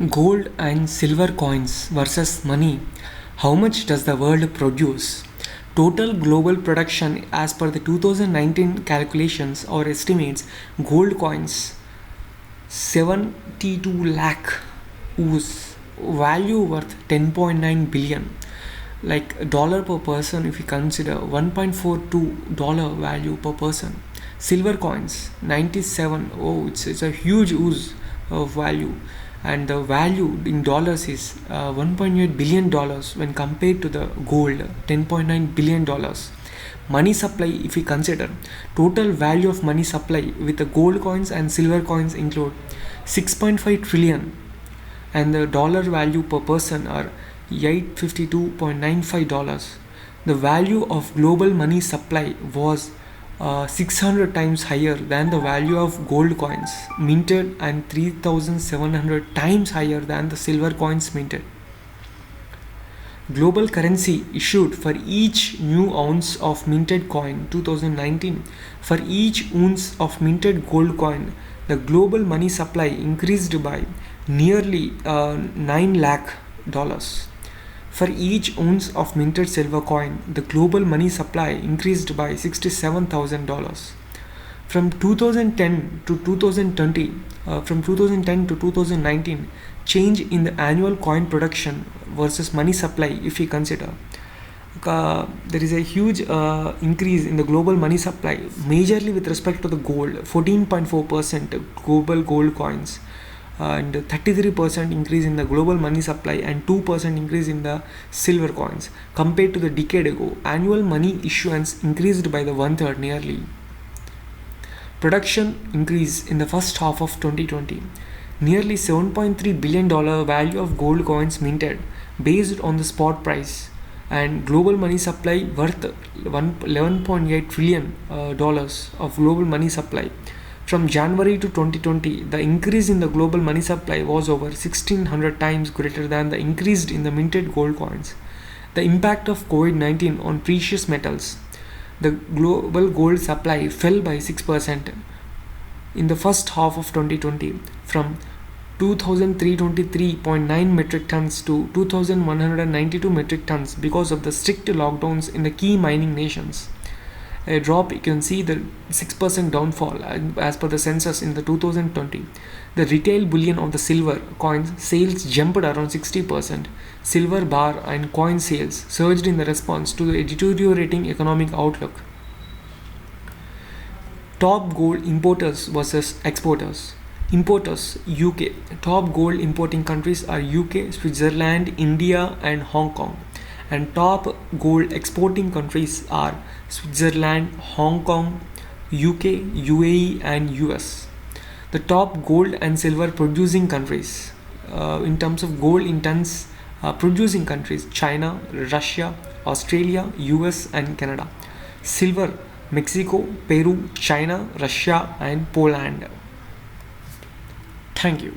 Gold and silver coins versus money. How much does the world produce? Total global production as per the 2019 calculations or estimates, gold coins 72 lakh whose value worth 10.9 billion, like dollar per person. If you consider $1.42 value per person. Silver coins 97. Oh, it's a huge ooze of value, and the value in dollars is $1.8 billion when compared to the gold, $10.9 billion. Money supply, if we consider total value of money supply with the gold coins and silver coins include 6.5 trillion, and the dollar value per person are $852.95. The value of global money supply was 600 times higher than the value of gold coins minted and 3,700 times higher than the silver coins minted. Global currency issued for each new ounce of minted coin 2019. For each ounce of minted gold coin, the global money supply increased by nearly $9 lakh. For each ounce of minted silver coin, the global money supply increased by $67,000. From 2010 to 2020, from 2010 to 2019, change in the annual coin production versus money supply, if we consider, there is a huge increase in the global money supply, majorly with respect to the gold, 14.4% global gold coins, and 33% increase in the global money supply and 2% increase in the silver coins. Compared to the decade ago, annual money issuance increased by the one-third nearly. Production increase in the first half of 2020. Nearly $7.3 billion value of gold coins minted based on the spot price, and global money supply worth $11.8 trillion of global money supply. From January to 2020, the increase in the global money supply was over 1600 times greater than the increase in the minted gold coins. The impact of COVID-19 on precious metals. The global gold supply fell by 6% in the first half of 2020, from 2,323.9 metric tons to 2,192 metric tons because of the strict lockdowns in the key mining nations. A drop, you can see the 6% downfall as per the census in the 2020. The retail bullion of the silver coins sales jumped around 60%. Silver bar and coin sales surged in the response to the deteriorating economic outlook. Top gold importers versus exporters. Importers, UK. Top gold importing countries are UK, Switzerland, India and Hong Kong. And top gold exporting countries are Switzerland, Hong Kong, UK, UAE and US. The top gold and silver producing countries, in terms of gold in tons producing countries: China, Russia, Australia, US and Canada. Silver, Mexico, Peru, China, Russia and Poland. Thank you.